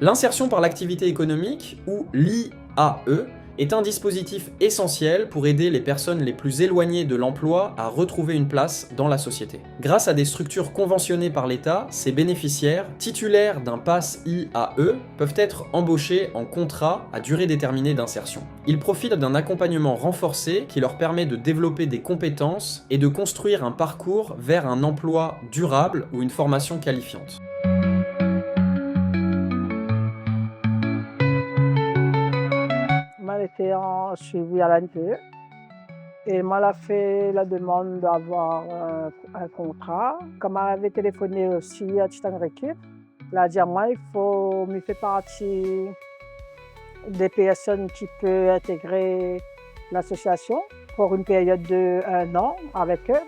L'insertion par l'activité économique, ou l'IAE, est un dispositif essentiel pour aider les personnes les plus éloignées de l'emploi à retrouver une place dans la société. Grâce à des structures conventionnées par l'État, ces bénéficiaires, titulaires d'un pass IAE, peuvent être embauchés en contrat à durée déterminée d'insertion. Ils profitent d'un accompagnement renforcé qui leur permet de développer des compétences et de construire un parcours vers un emploi durable ou une formation qualifiante. Moi, été en suivi à l'ANPE et moi, elle a fait la demande d'avoir un contrat. Comme elle avait téléphoné aussi à Titan Récup, elle a dit à moi, il faut me faire partie des personnes qui peuvent intégrer l'association pour une période de 1 an avec eux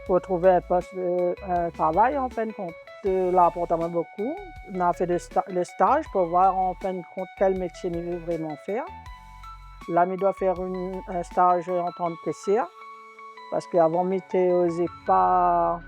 pour trouver un poste de travail en fin de compte. Cela apporte beaucoup. On a fait le stage pour voir en fin de compte quel métier nous veut vraiment faire. Là, je dois faire un stage en tant que caissière parce qu'avant, je n'osais pas,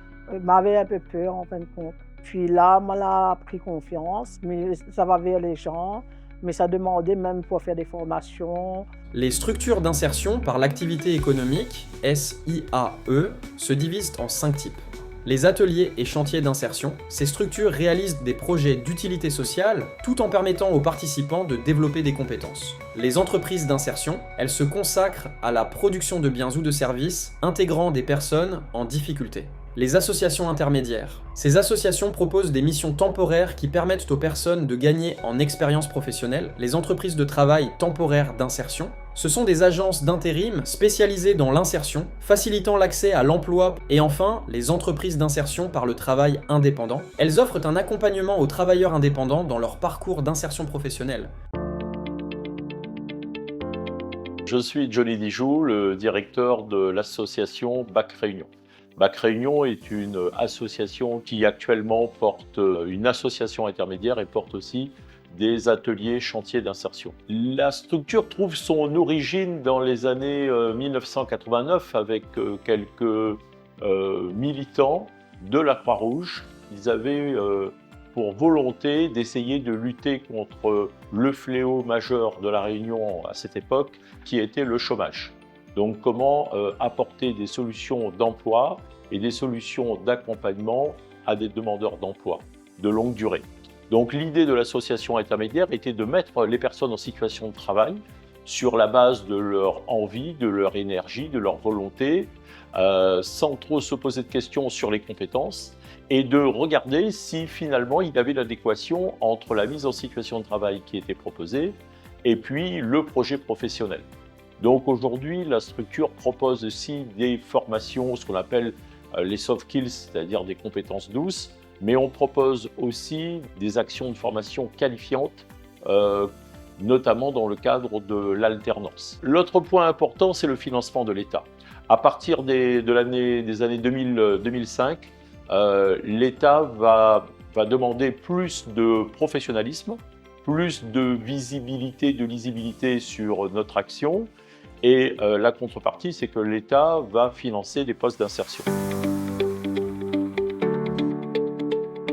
m'avait un peu peur en fin de compte. Puis là, moi, j'ai pris confiance, mais ça va vers les gens, mais ça demandait même pour faire des formations. Les structures d'insertion par l'activité économique, SIAE, se divisent en 5 types. Les ateliers et chantiers d'insertion, ces structures réalisent des projets d'utilité sociale tout en permettant aux participants de développer des compétences. Les entreprises d'insertion, elles se consacrent à la production de biens ou de services intégrant des personnes en difficulté. Les associations intermédiaires. Ces associations proposent des missions temporaires qui permettent aux personnes de gagner en expérience professionnelle. Les entreprises de travail temporaires d'insertion. Ce sont des agences d'intérim spécialisées dans l'insertion, facilitant l'accès à l'emploi. Et enfin, les entreprises d'insertion par le travail indépendant. Elles offrent un accompagnement aux travailleurs indépendants dans leur parcours d'insertion professionnelle. Je suis Johnny Dijoux, le directeur de l'association BAC Réunion. BAC Réunion est une association qui actuellement porte une association intermédiaire et porte aussi des ateliers chantiers d'insertion. La structure trouve son origine dans les années 1989 avec quelques militants de la Croix-Rouge. Ils avaient pour volonté d'essayer de lutter contre le fléau majeur de la Réunion à cette époque, qui était le chômage. Donc comment apporter des solutions d'emploi et des solutions d'accompagnement à des demandeurs d'emploi de longue durée. Donc l'idée de l'association intermédiaire était de mettre les personnes en situation de travail sur la base de leur envie, de leur énergie, de leur volonté, sans trop se poser de questions sur les compétences, et de regarder si finalement il y avait l'adéquation entre la mise en situation de travail qui était proposée et puis le projet professionnel. Donc aujourd'hui, la structure propose aussi des formations, ce qu'on appelle les soft skills, c'est-à-dire des compétences douces, mais on propose aussi des actions de formation qualifiantes, notamment dans le cadre de l'alternance. L'autre point important, c'est le financement de l'État. À partir des années 2005, l'État va demander plus de professionnalisme, plus de visibilité, de lisibilité sur notre action. Et la contrepartie, c'est que l'État va financer des postes d'insertion.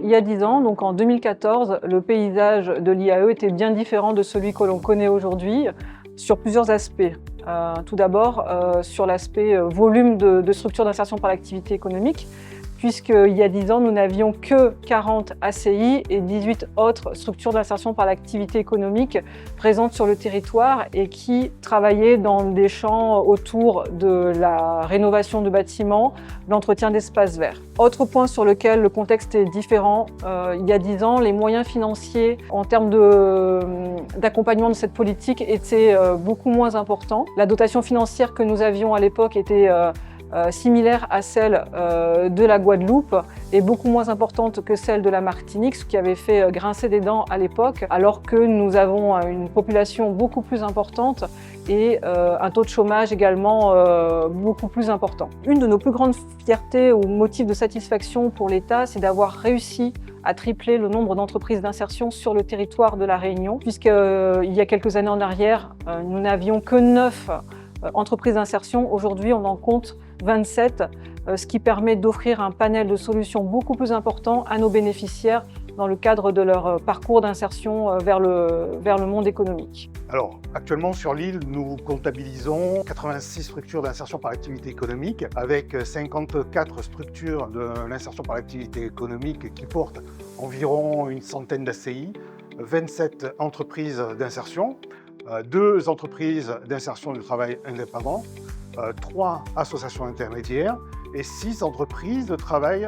Il y a 10 ans, donc en 2014, le paysage de l'IAE était bien différent de celui que l'on connaît aujourd'hui sur plusieurs aspects. Tout d'abord, sur l'aspect volume de structures d'insertion par l'activité économique, puisqu'il y a 10 ans, nous n'avions que 40 ACI et 18 autres structures d'insertion par l'activité économique présentes sur le territoire et qui travaillaient dans des champs autour de la rénovation de bâtiments, l'entretien d'espaces verts. Autre point sur lequel le contexte est différent, il y a 10 ans, les moyens financiers en termes d'accompagnement de cette politique étaient beaucoup moins importants. La dotation financière que nous avions à l'époque était similaire à celle de la Guadeloupe et beaucoup moins importante que celle de la Martinique, ce qui avait fait grincer des dents à l'époque, alors que nous avons une population beaucoup plus importante et un taux de chômage également beaucoup plus important. Une de nos plus grandes fiertés ou motifs de satisfaction pour l'État, c'est d'avoir réussi à tripler le nombre d'entreprises d'insertion sur le territoire de la Réunion, puisqu'il y a quelques années en arrière, nous n'avions que 9 entreprises d'insertion. Aujourd'hui, on en compte 27, ce qui permet d'offrir un panel de solutions beaucoup plus important à nos bénéficiaires dans le cadre de leur parcours d'insertion vers le monde économique. Alors, actuellement sur l'île, nous comptabilisons 86 structures d'insertion par l'activité économique, avec 54 structures de l'insertion par l'activité économique qui portent environ une centaine d'ACI, 27 entreprises d'insertion, 2 entreprises d'insertion du travail indépendant, 3 associations intermédiaires et 6 entreprises de travail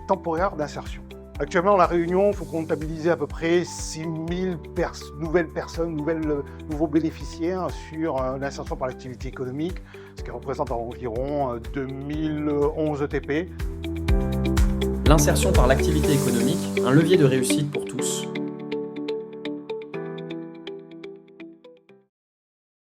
temporaire d'insertion. Actuellement, à La Réunion, il faut comptabiliser à peu près 6 000 nouvelles personnes, nouveaux bénéficiaires sur l'insertion par l'activité économique, ce qui représente environ 2011 ETP. L'insertion par l'activité économique, un levier de réussite pour tous.